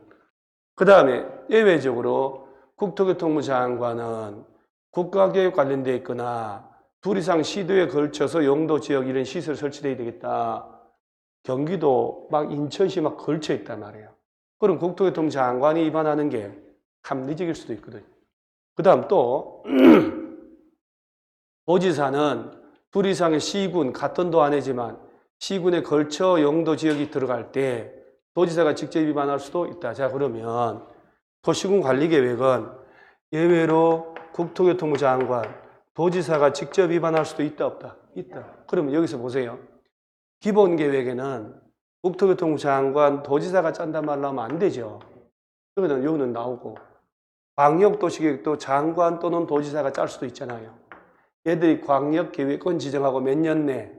S1: 그 다음에 예외적으로 국토교통부 장관은 국가계획 관련되어 있거나 둘 이상 시도에 걸쳐서 용도 지역 이런 시설 설치되어야 되겠다. 경기도 막 인천시 막 걸쳐 있단 말이에요. 그럼 국토교통부 장관이 위반하는 게 합리적일 수도 있거든요. 그 다음 또 도지사는 둘 이상의 시군 같은 도 안이지만 시군에 걸쳐 용도 지역이 들어갈 때 도지사가 직접 위반할 수도 있다. 자, 그러면 도시군 관리계획은 예외로 국토교통부 장관, 도지사가 직접 위반할 수도 있다, 없다? 있다. 그러면 여기서 보세요. 기본계획에는 국토교통부 장관, 도지사가 짠단 말로 하면 안 되죠. 그러면 여기는 나오고 광역도시계획도 장관 또는 도지사가 짤 수도 있잖아요. 얘들이 광역계획권 지정하고 몇 년 내?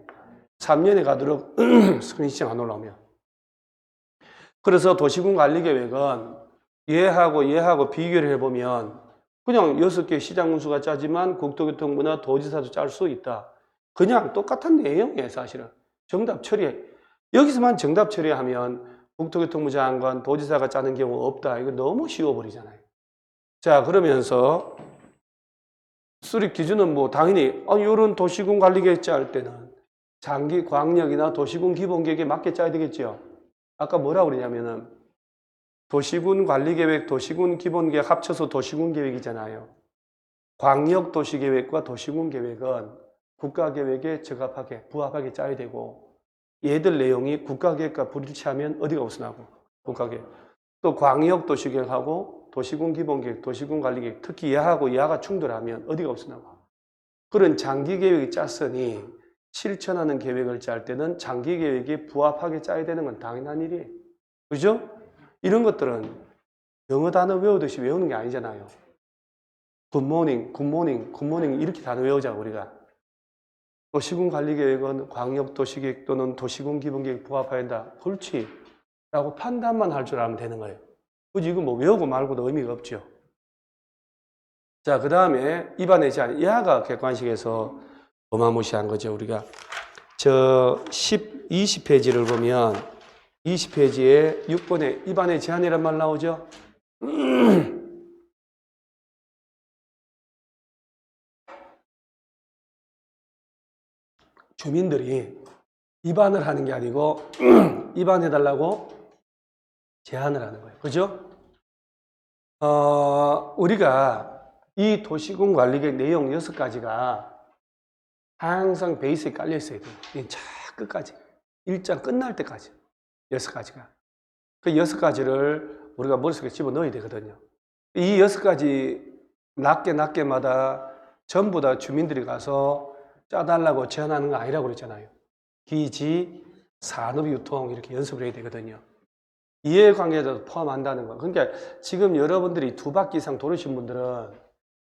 S1: 3년에 가도록 선의시정 안 올라오면. 그래서 도시군 관리계획은 얘하고 비교를 해보면 그냥 6개 시장 군수가 짜지만 국토교통부나 도지사도 짤 수 있다. 그냥 똑같은 내용이에요, 사실은. 정답 처리해. 여기서만 정답 처리하면 국토교통부 장관, 도지사가 짜는 경우 없다. 이거 너무 쉬워버리잖아요. 자, 그러면서 수립 기준은 뭐 당연히 이런 도시군 관리계획 짤 때는 장기 광역이나 도시군 기본계획에 맞게 짜야 되겠죠. 아까 뭐라고 그러냐면은 도시군 관리계획, 도시군 기본계획 합쳐서 도시군 계획이잖아요. 광역도시계획과 도시군 계획은 국가계획에 적합하게, 부합하게 짜야 되고 얘들 내용이 국가계획과 불일치하면 어디가 우선하고? 국가계획. 또 광역도시계획하고 도시군 기본계획, 도시군 관리계획, 특히 얘하고 얘가 충돌하면 어디가 우선하고? 그런 장기계획이 짰으니 실천하는 계획을 짤 때는 장기계획에 부합하게 짜야 되는 건 당연한 일이에요. 그죠? 이런 것들은 영어 단어 외우듯이 외우는 게 아니잖아요. 굿모닝, 굿모닝, 굿모닝 이렇게 단어 외우자고 우리가. 도시군 관리계획은 광역도시계획 또는 도시군 기본계획 부합해야 한다. 그렇지. 라고 판단만 할 줄 알면 되는 거예요. 그지? 이거 뭐 외우고 말고도 의미가 없죠. 자, 그 다음에 입안의 제한. 이하가 객관식에서 어마무시한 거죠. 우리가 20페이지를 보면 20페이지에 6번에 입안의 제한이란 말 나오죠. 주민들이 입안을 하는 게 아니고 입안해달라고 제안을 하는 거예요. 그죠? 우리가 이 도시군 관리계획 내용 6가지가 항상 베이스에 깔려 있어야 돼요. 차 끝까지. 일장 끝날 때까지. 6가지가. 그 6가지를 우리가 머릿속에 집어 넣어야 되거든요. 이 6가지 낱개마다 전부 다 주민들이 가서 짜달라고 제안하는 거 아니라고 그랬잖아요. 기지, 산업, 유통 이렇게 연습을 해야 되거든요. 이해관계자도 포함한다는 거. 그러니까 지금 여러분들이 2바퀴 이상 돌으신 분들은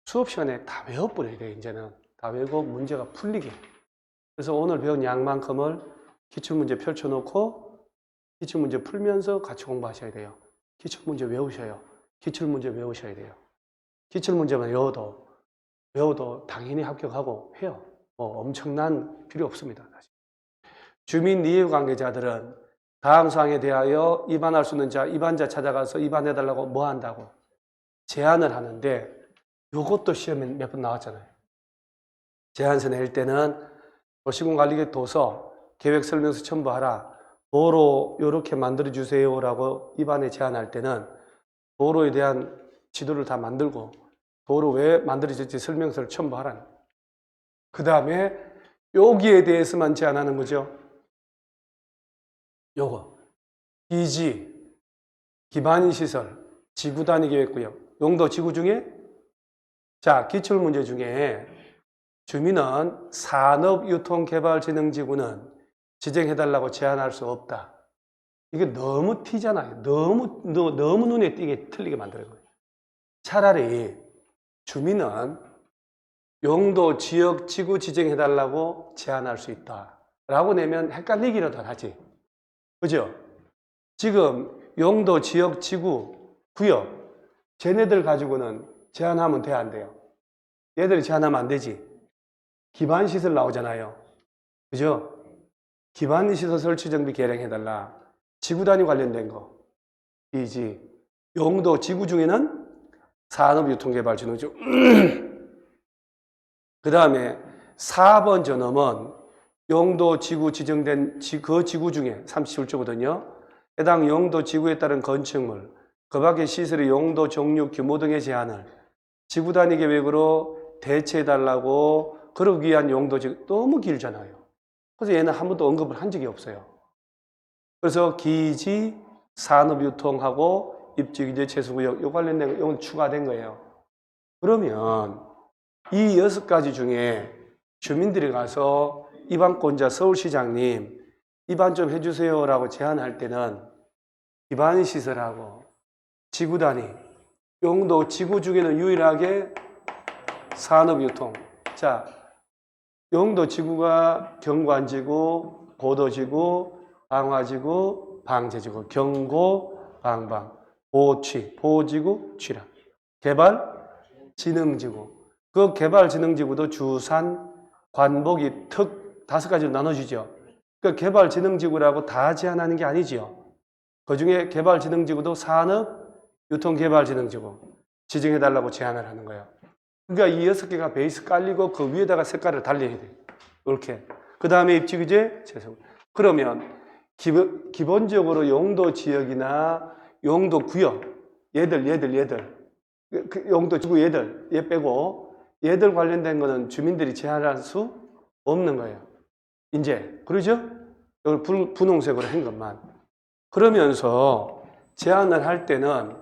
S1: 수업 시간에 다 외워버려야 돼요. 이제는 다 외우고 문제가 풀리게. 그래서 오늘 배운 양만큼을 기출문제 펼쳐놓고 기출문제 풀면서 같이 공부하셔야 돼요. 기출문제 외우셔요. 기출문제 외우셔야 돼요. 기출문제만 외워도 당연히 합격하고 해요. 뭐 엄청난 필요 없습니다. 사실. 주민 이해관계자들은 다음 사항에 대하여 입안할 수 있는 자, 입안자 찾아가서 입안해달라고 뭐 한다고? 제안을 하는데 요것도 시험에 몇 번 나왔잖아요. 제안서 낼 때는 도시군 관리계획 도서, 계획 설명서 첨부하라. 도로 이렇게 만들어주세요라고 입안에 제안할 때는 도로에 대한 지도를 다 만들고 도로 왜 만들어질지 설명서를 첨부하라는. 그 다음에 여기에 대해서만 제안하는 거죠. 요거 기지, 기반시설, 지구단위 계획구역, 용도 지구 중에 자 기출문제 중에 주민은 산업유통개발진흥지구는 지정해달라고 제안할 수 없다. 이게 너무 튀잖아요. 너무 눈에 띄게 틀리게 만드는 거예요. 차라리 주민은 용도 지역 지구 지정해달라고 제안할 수 있다. 라고 내면 헷갈리기라도 하지. 그죠? 지금 용도 지역 지구 구역 쟤네들 가지고는 제안하면 돼, 안 돼요? 얘들이 제안하면 안 되지. 기반시설 나오잖아요. 그죠? 기반시설 설치 정비 계량해달라. 지구단위 관련된 거. 이지. 용도 지구 중에는 산업유통개발진흥지구. 그 다음에 4번 전험은 용도 지구 지정된 그 지구 중에 37조거든요. 해당 용도 지구에 따른 건축물, 그 밖의 시설의 용도 종류, 규모 등의 제한을 지구 단위 계획으로 대체해달라고 그러기 위한 용도지 너무 길잖아요. 그래서 얘는 한 번도 언급을 한 적이 없어요. 그래서 기지, 산업유통하고 입지규제 최소구역 요 관련된 거 추가된 거예요. 그러면 이 6가지 중에 주민들이 가서 입안권자 서울시장님 입안 좀 해주세요라고 제안할 때는 기반시설하고 지구단위 용도 지구 중에는 유일하게 산업유통. 자, 용도 지구가 경관지구, 고도지구, 방화지구, 방제지구, 경고, 방방, 보취, 보지구, 취락, 개발진흥지구. 그 개발진흥지구도 주산, 관복이 특 5가지로 나눠지죠. 그 개발진흥지구라고 다 제한하는 게 아니지요. 그 중에 개발진흥지구도 산업, 유통개발진흥지구 지정해달라고 제안을 하는 거예요. 그러니까 이 6개가 베이스 깔리고 그 위에다가 색깔을 달려야 돼요. 이렇게. 그 다음에 입지규제, 최소. 그러면 기본적으로 용도 지역이나 용도 구역, 얘들. 용도 지구 얘 빼고 얘들 관련된 거는 주민들이 제한할 수 없는 거예요. 이제, 그러죠? 이걸 분홍색으로 한 것만. 그러면서 제한을 할 때는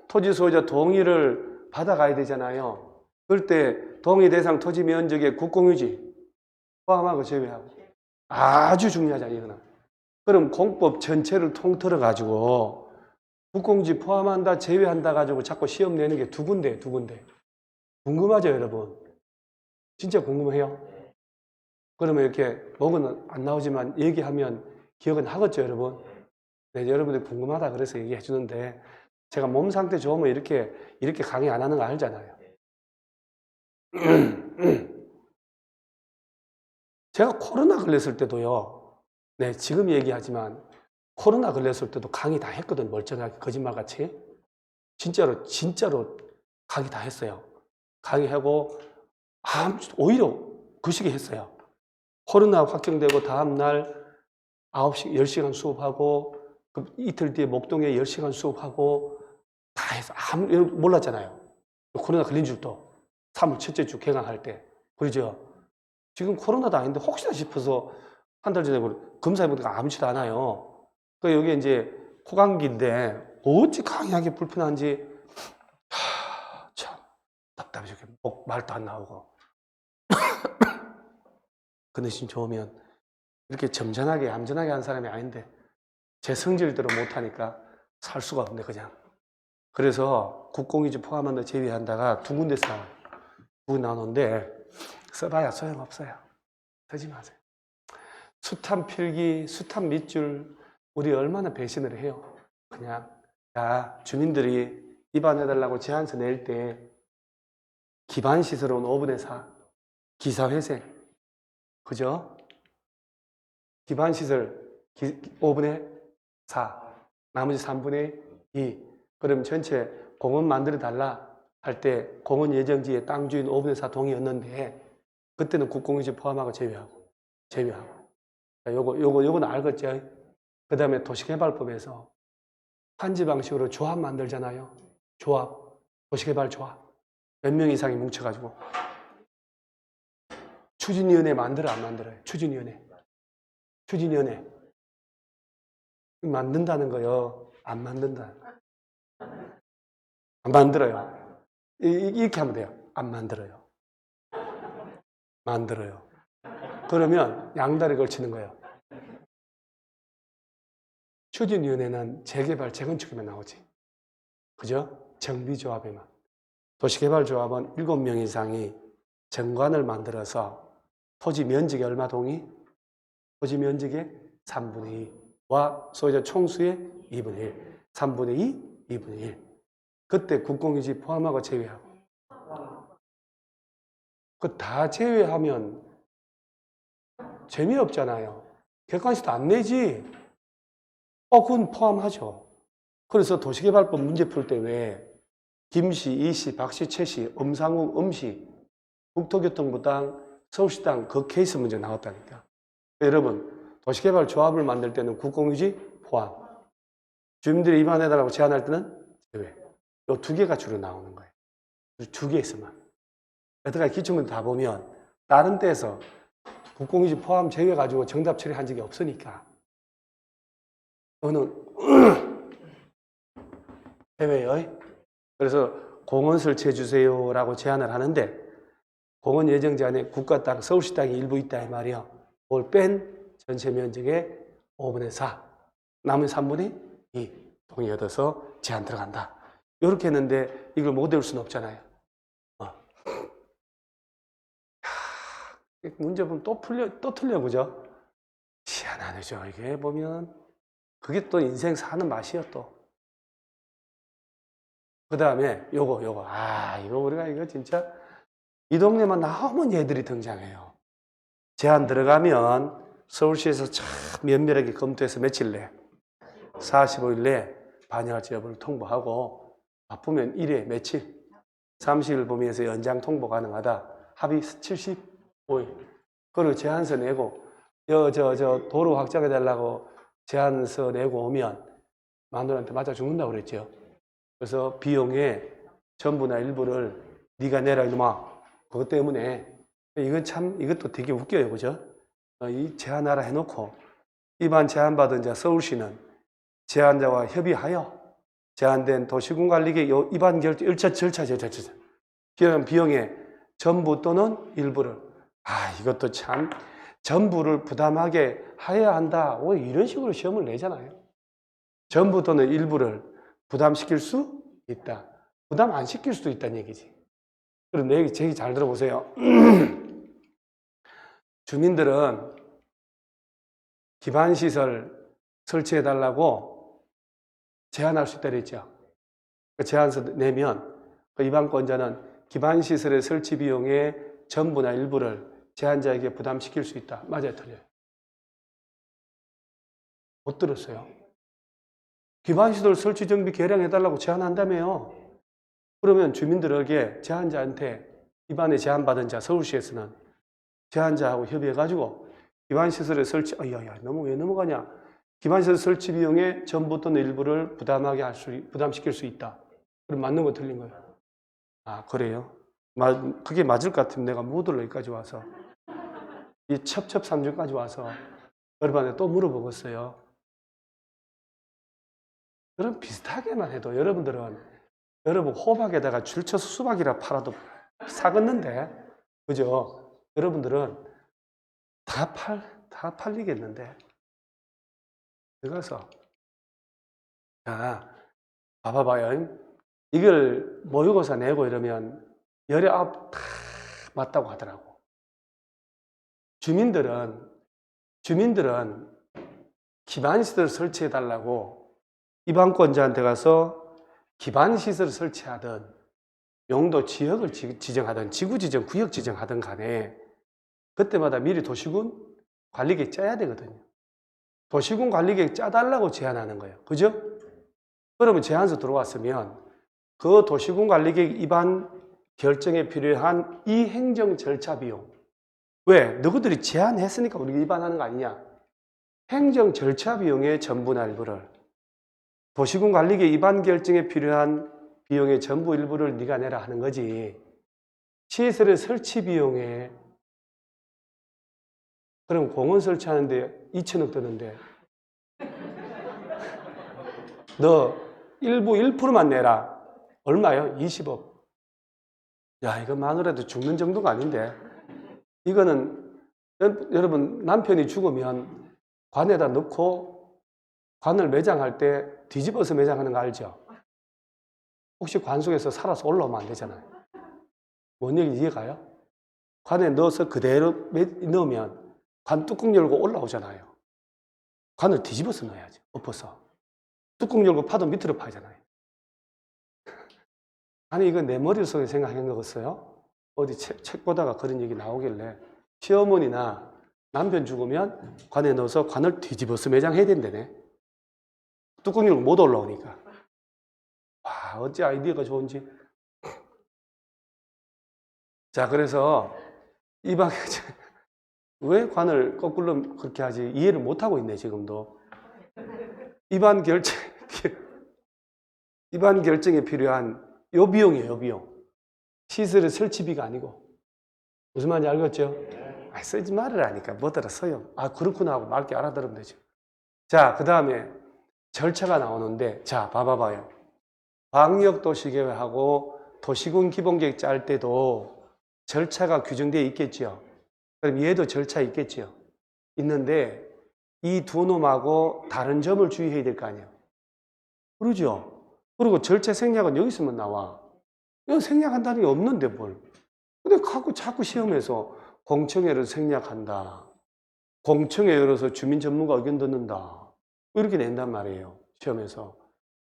S1: 토지 소유자 동의를 받아가야 되잖아요. 그럴 때 동의 대상 토지 면적의 국공유지 포함하고 제외하고 아주 중요하잖아요. 이거는. 그럼 공법 전체를 통틀어 가지고 국공지 포함한다 제외한다 가지고 자꾸 시험 내는 게 두 군데. 궁금하죠, 여러분? 진짜 궁금해요? 그러면 이렇게 목은 안 나오지만 얘기하면 기억은 하겠죠, 여러분? 네, 여러분들 궁금하다 그래서 얘기해 주는데 제가 몸 상태 좋으면 이렇게 강의 안 하는 거 알잖아요. 제가 코로나 걸렸을 때도요. 네, 지금 얘기하지만 코로나 걸렸을 때도 강의 다 했거든. 멀쩡하게 거짓말같이. 진짜로 강의 다 했어요. 강의하고 오히려 그 시기에 했어요. 코로나 확정되고 다음날 9시, 10시간 수업하고 그 이틀 뒤에 목동에 10시간 수업하고 다 해서 몰랐잖아요. 코로나 걸린 줄도 3월 첫째 주 개강할 때. 그러죠? 지금 코로나도 아닌데 혹시나 싶어서 한 달 전에 검사해보니까 아무렇지도 않아요. 그 여기 이제 코감기인데 어찌 강의하기 불편한지 참 답답해 죽게 말도 안 나오고. 컨디션 좋으면 이렇게 점잖하게 얌전하게 한 사람이 아닌데 제 성질대로 못하니까 살 수가 없네 그냥. 그래서 국공유지 포함한 데 제외한다가 두 군데서 나오는데 써봐야 소용없어요. 쓰지 마세요. 숱한 필기, 숱한 밑줄 우리 얼마나 배신을 해요. 그냥 주민들이 입안해달라고 제안서 낼 때 기반시설은 5분의 4 기사회생 그죠? 기반시설 5분의 4 나머지 3분의 2 그럼 전체 공원 만들어 달라 할 때 공원 예정지에 땅 주인 5분의 4 동의였는데 그때는 국공유지 포함하고 제외하고 요거는 알겠죠? 그 다음에 도시개발법에서 한지 방식으로 조합 만들잖아요. 조합, 도시개발 조합. 몇 명 이상이 뭉쳐가지고 추진위원회 만들어 안 만들어요? 추진위원회 만든다는 거요. 안 만든다. 안 만들어요. 이렇게 하면 돼요. 안 만들어요. 만들어요. 그러면 양다리 걸치는 거예요. 추진위원회는 재개발, 재건축에만 나오지. 그죠? 정비조합에만. 도시개발조합은 7명 이상이 정관을 만들어서 토지 면적이 얼마 동의? 토지 면적의 3분의 2와 소유자 총수의 2분의 1. 3분의 2, 2분의 1. 그때 국공유지 포함하고 제외하고. 그 다 제외하면 재미없잖아요. 객관식도 안 내지. 그건 포함하죠. 그래서 도시개발법 문제 풀 때 왜 김씨, 이씨, 박씨, 최씨, 엄상욱, 엄씨, 국토교통부당, 서울시당 그 케이스 문제 나왔다니까. 여러분, 도시개발 조합을 만들 때는 국공유지 포함. 주민들이 입안해달라고 제안할 때는 제외. 요 두 개가 주로 나오는 거예요. 두 개 있으면. 여태까지 기출문제 다 보면 다른 데서 국공유지 포함 제외 가지고 정답 처리한 적이 없으니까. 너는 제외요. 그래서 공원 설치해 주세요라고 제안을 하는데 공원 예정 제한에 국가 땅, 서울시 땅이 일부 있다 이 말이야. 그걸 뺀 전체 면적의 5분의 4, 남은 3분의 2 동의 얻어서 제한 들어간다. 이렇게 했는데 이걸 못 외울 수는 없잖아요. 문제 보면 또 틀려, 그죠? 희한하죠. 이게 보면 그게 또 인생 사는 맛이야 또. 그 다음에 요거 이거 우리가 이거 진짜 이 동네만 나오면 얘들이 등장해요. 제안 들어가면 서울시에서 참 면밀하게 검토해서 며칠 내 45일 내 반영할지 여부를 통보하고 바쁘면 1회 며칠 30일 범위에서 연장 통보 가능하다. 합의 75일. 그리고 제안서 내고 도로 확장해 달라고 제안서 내고 오면 마누라한테 맞아 죽는다고 그랬죠. 그래서 비용의 전부나 일부를 네가 내라 이놈아. 그것 때문에 이것도 되게 웃겨요, 그죠? 이 제안하라 해놓고 이반 제안받은 자 서울시는 제안자와 협의하여 제안된 도시군관리계 이반 절차 비용의 전부 또는 일부를 이것도 참 전부를 부담하게 하여야 한다. 이런 식으로 시험을 내잖아요. 전부 또는 일부를 부담시킬 수 있다. 부담 안 시킬 수도 있다는 얘기지. 그럼 내 얘기, 제 얘기 잘 들어보세요. 주민들은 기반시설 설치해달라고 제안할 수 있다 그랬죠. 그 제안서 내면 그 입안권자는 기반시설의 설치 비용의 전부나 일부를 제안자에게 부담시킬 수 있다. 맞아요, 틀려요? 못 들었어요? 기반시설 설치 정비 개량해달라고 제안한다며요. 그러면 주민들에게 제한자한테 입안에 제한받은 자 서울시에서는 제한자하고 협의해가지고 기반시설의 설치, 야야 너무 왜 넘어가냐? 기반시설 설치 비용의 전부 또는 일부를 부담시킬 수 있다. 그럼 맞는 거 틀린 거예요. 아 그래요? 그게 맞을 것 같으면 내가 못 올라 여기까지 와서 이 첩첩산중까지 와서 여러분한테 또 물어보겠어요. 그럼 비슷하게만 해도 여러분 호박에다가 줄쳐서 수박이라 팔아도 사겠는데, 그죠? 여러분들은 다 팔리겠는데. 그래서 자, 봐봐요. 이걸 모의고사 내고 이러면 19 다 맞다고 하더라고. 주민들은 기반시설 설치해달라고 입안권자한테 가서 기반시설 설치하든 용도 지역을 지정하든 지구 지정, 구역 지정하든 간에 그때마다 미리 도시군 관리계획 짜야 되거든요. 도시군 관리계획 짜달라고 제안하는 거예요. 그죠? 그러면 제안서 들어왔으면 그 도시군 관리계획 입안 결정에 필요한 이 행정 절차 비용, 왜? 너희들이 제안했으니까 우리가 입안하는 거 아니냐? 행정 절차 비용의 전부나 일부를 도시군 관리계획 입안 결정에 필요한 비용의 전부 일부를 네가 내라 하는 거지. 시설의 설치 비용에 그럼 공원 설치하는데 2천억 드는데 너 일부 1%만 내라. 얼마요? 20억. 야, 이거 마누라도 죽는 정도가 아닌데. 이거는 여러분 남편이 죽으면 관에다 넣고 관을 매장할 때 뒤집어서 매장하는 거 알죠? 혹시 관 속에서 살아서 올라오면 안 되잖아요. 뭔 얘기인지 이해가요? 관에 넣어서 그대로 넣으면 관 뚜껑 열고 올라오잖아요. 관을 뒤집어서 넣어야지. 엎어서. 뚜껑 열고 파도 밑으로 파잖아요. 아니 이거 내 머릿속에 생각한 거겠어요? 어디 책 보다가 그런 얘기 나오길래 시어머니나 남편 죽으면 관에 넣어서 관을 뒤집어서 매장해야 된다네. 뚜껑 열고 못 올라오니까. 와, 어찌 아이디어가 좋은지. 자, 그래서 이 방에 왜 관을 거꾸로 그렇게 하지? 이해를 못하고 있네, 지금도. 입안 결정에 필요한 요 비용이에요, 요 비용. 시설의 설치비가 아니고. 무슨 말인지 알겠죠? 쓰지 말으라니까. 뭐더라 써요. 아, 그렇구나 하고 맑게 알아들으면 되죠. 자, 그 다음에 절차가 나오는데, 자, 봐봐요. 광역도시계획하고 도시군 기본계획 짤 때도 절차가 규정되어 있겠죠. 그럼 얘도 절차 있겠죠. 있는데 이 두 놈하고 다른 점을 주의해야 될 거 아니에요. 그러죠. 그리고 절차 생략은 여기서만 나와. 이거 생략한다는 게 없는데 뭘. 근데 자꾸 시험에서 공청회를 생략한다. 공청회 열어서 주민 전문가 의견 듣는다. 이렇게 낸단 말이에요. 시험에서.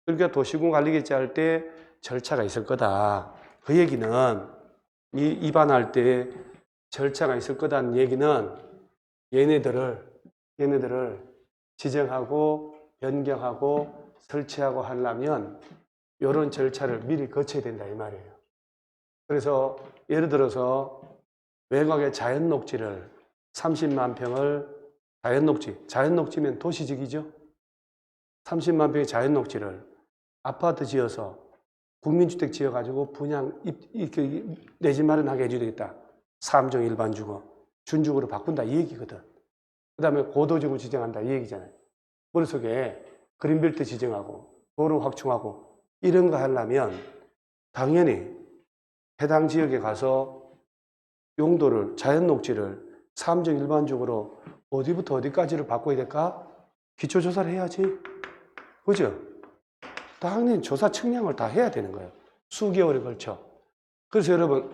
S1: 그러니까 도시군 관리계획 짤 때 절차가 있을 거다. 그 얘기는 입안할 때 절차가 있을 거다는 얘기는 얘네들을 지정하고 변경하고 설치하고 하려면 이런 절차를 미리 거쳐야 된다 이 말이에요. 그래서 예를 들어서 외곽의 자연녹지를 30만 평을 자연녹지면 도시직이죠. 30만 평의 자연녹지를 아파트 지어서 국민주택 지어가지고 분양 내 집 마련하게 해줘야 되겠다. 3종 일반주거, 준주거로 바꾼다 이 얘기거든. 그 다음에 고도지구 지정한다 이 얘기잖아요. 머릿속에 그린벨트 지정하고 도로 확충하고 이런 거 하려면 당연히 해당 지역에 가서 용도를 자연녹지를 3종 일반적으로 어디부터 어디까지를 바꿔야 될까? 기초조사를 해야지. 그죠? 당연히 조사 측량을 다 해야 되는 거예요. 수개월에 걸쳐. 그래서 여러분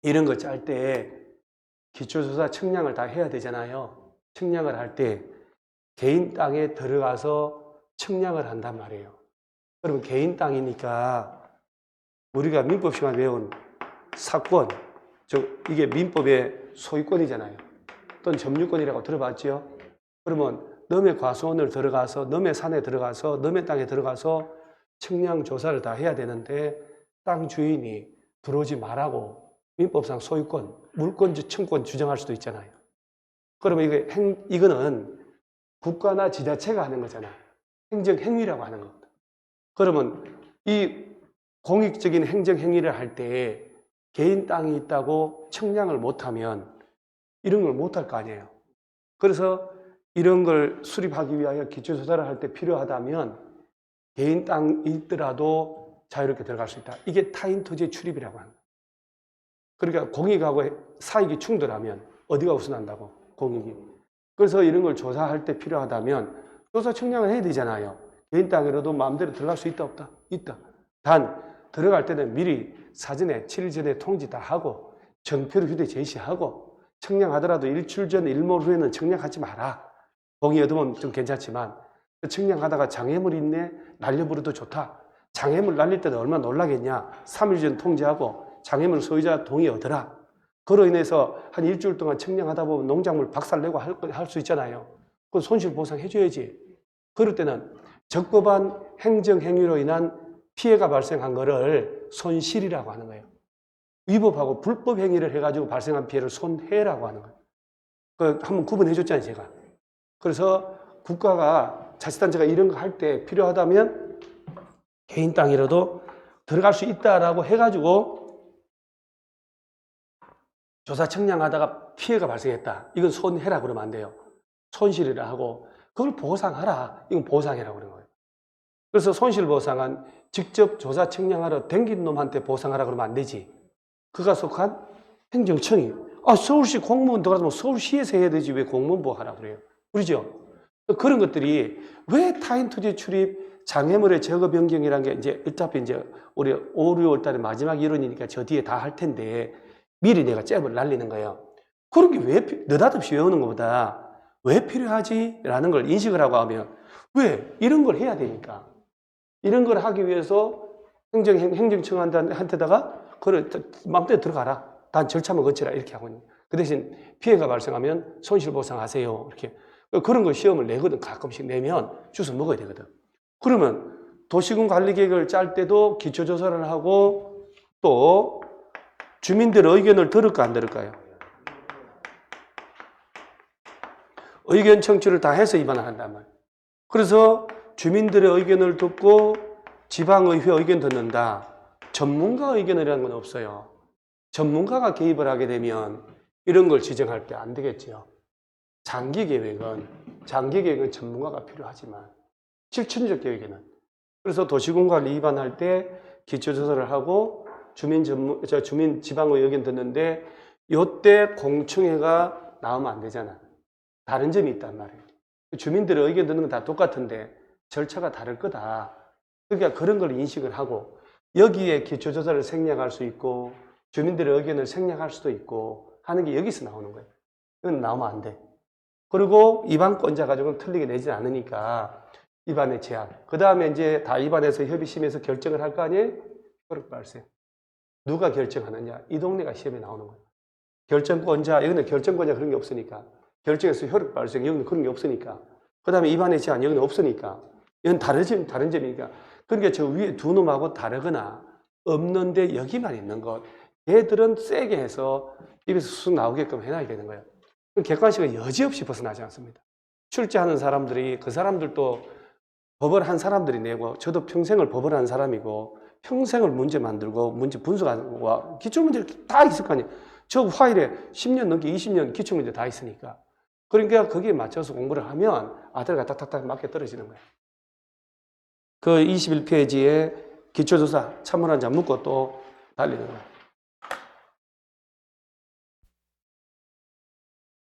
S1: 이런 거 짤 때 기초조사 측량을 다 해야 되잖아요. 측량을 할 때 개인 땅에 들어가서 측량을 한단 말이에요. 그러면 개인 땅이니까 우리가 민법 시간에 배운 사권, 이게 민법의 소유권이잖아요. 또는 점유권이라고 들어봤죠? 그러면 너의 과수원을 들어가서 너의 산에 들어가서 너의 땅에 들어가서 측량 조사를 다 해야 되는데 땅 주인이 들어오지 말라고 민법상 소유권, 물권지 청권 주장할 수도 있잖아요. 그러면 이거는 국가나 지자체가 하는 거잖아. 행정행위라고 하는 겁니다. 그러면 이 공익적인 행정행위를 할 때 개인 땅이 있다고 측량을 못하면 이런 걸 못할 거 아니에요. 그래서 이런 걸 수립하기 위하여 기초조사를 할 때 필요하다면 개인 땅이 있더라도 자유롭게 들어갈 수 있다. 이게 타인 토지의 출입이라고 하는 거예요. 그러니까 공익하고 사익이 충돌하면 어디가 우선한다고? 공익이. 그래서 이런 걸 조사할 때 필요하다면 조사 측량을 해야 되잖아요. 개인 땅으로도 마음대로 들어갈 수 있다 없다? 있다. 단 들어갈 때는 미리 사전에 7일 전에 통지 다 하고 정표를 휴대 제시하고 측량하더라도 일주일 전 일몰 후에는 측량하지 마라. 공이 얻으면 좀 괜찮지만 측량하다가 장애물이 있네? 날려버려도 좋다. 장애물 날릴 때는 얼마나 놀라겠냐. 3일 전 통지하고 장애물 소유자 동의 얻으라. 그로 인해서 한 일주일 동안 측량하다 보면 농작물 박살내고 할 수 있잖아요. 그건 손실보상 해줘야지. 그럴 때는 적법한 행정행위로 인한 피해가 발생한 거를 손실이라고 하는 거예요. 위법하고 불법 행위를 해가지고 발생한 피해를 손해라고 하는 거예요. 그 한번 구분해 줬잖아요, 제가. 그래서 국가가 자치단체가 이런 거 할 때 필요하다면 개인 땅이라도 들어갈 수 있다라고 해가지고 조사 측량하다가 피해가 발생했다. 이건 손해라고 그러면 안 돼요. 손실이라 하고 그걸 보상하라. 이건 보상이라고 그러는 거예요. 그래서 손실보상은 직접 조사 측량하러 댕긴 놈한테 보상하라 그러면 안 되지. 그가 속한 행정청이 서울시 공무원 들어가면 서울시에서 해야 되지 왜 공무원부 하라 그래요. 그러죠? 그런 것들이 왜 타인 토지 출입, 장애물의 제거 변경이라는 게 이제 어차피 이제 우리 5, 6월 달에 마지막 이론이니까 저 뒤에 다 할 텐데 미리 내가 잽을 날리는 거예요. 그런 게 왜 느닷없이 외우는 것보다 왜 필요하지? 라는 걸 인식을 하고 하면 왜? 이런 걸 해야 되니까. 이런 걸 하기 위해서 행정청한테다가 그걸 마음대로 들어가라. 단 절차만 거치라. 이렇게 하고 있는 거예요. 그 대신 피해가 발생하면 손실보상하세요. 이렇게. 그런 거 시험을 내거든. 가끔씩 내면 주워 먹어야 되거든. 그러면 도시군 관리계획을 짤 때도 기초조사를 하고 또 주민들의 의견을 들을까 안 들을까요? 의견 청취를 다 해서 입안을 한단 말이에요. 그래서 주민들의 의견을 듣고 지방의회 의견 듣는다. 전문가 의견이라는 건 없어요. 전문가가 개입을 하게 되면 이런 걸 지정할 때 안 되겠죠. 장기계획은 전문가가 필요하지만 실천적 계획에는 그래서 도시군관리 위반할 때 기초조사를 하고 주민 지방의 의견 듣는데 이때 공청회가 나오면 안 되잖아. 다른 점이 있단 말이에요. 주민들의 의견 듣는 건 다 똑같은데 절차가 다를 거다. 그러니까 그런 걸 인식을 하고 여기에 기초조사를 생략할 수 있고 주민들의 의견을 생략할 수도 있고 하는 게 여기서 나오는 거예요. 이건 나오면 안 돼. 그리고 입안권자 가지고는 틀리게 내지 않으니까 입안의 제한. 그 다음에 이제 다 입안에서 협의심에서 결정을 할 거 아니에요? 효력 발생. 누가 결정하느냐? 이 동네가 시험에 나오는 거예요. 결정권자, 여기는 결정권자 그런 게 없으니까. 결정에서 효력 발생, 여기는 그런 게 없으니까. 그 다음에 입안의 제한, 여기는 없으니까. 이건 다른 점이니까. 그러니까 저 위에 두 놈하고 다르거나 없는데 여기만 있는 것. 얘들은 세게 해서 입에서 쑥 나오게끔 해놔야 되는 거예요. 객관식은 여지없이 벗어나지 않습니다. 출제하는 사람들이 그 사람들도 법을 한 사람들이 내고 저도 평생을 법을 한 사람이고 평생을 문제 만들고 문제 분석하고 기출문제 다 있을 거 아니에요. 저 화일에 10년 넘게 20년 기출문제 다 있으니까. 그러니까 거기에 맞춰서 공부를 하면 아들과 딱딱딱 맞게 떨어지는 거예요. 그 21페이지에 기초조사 참모란 자 묻고 또 달리는 거예요.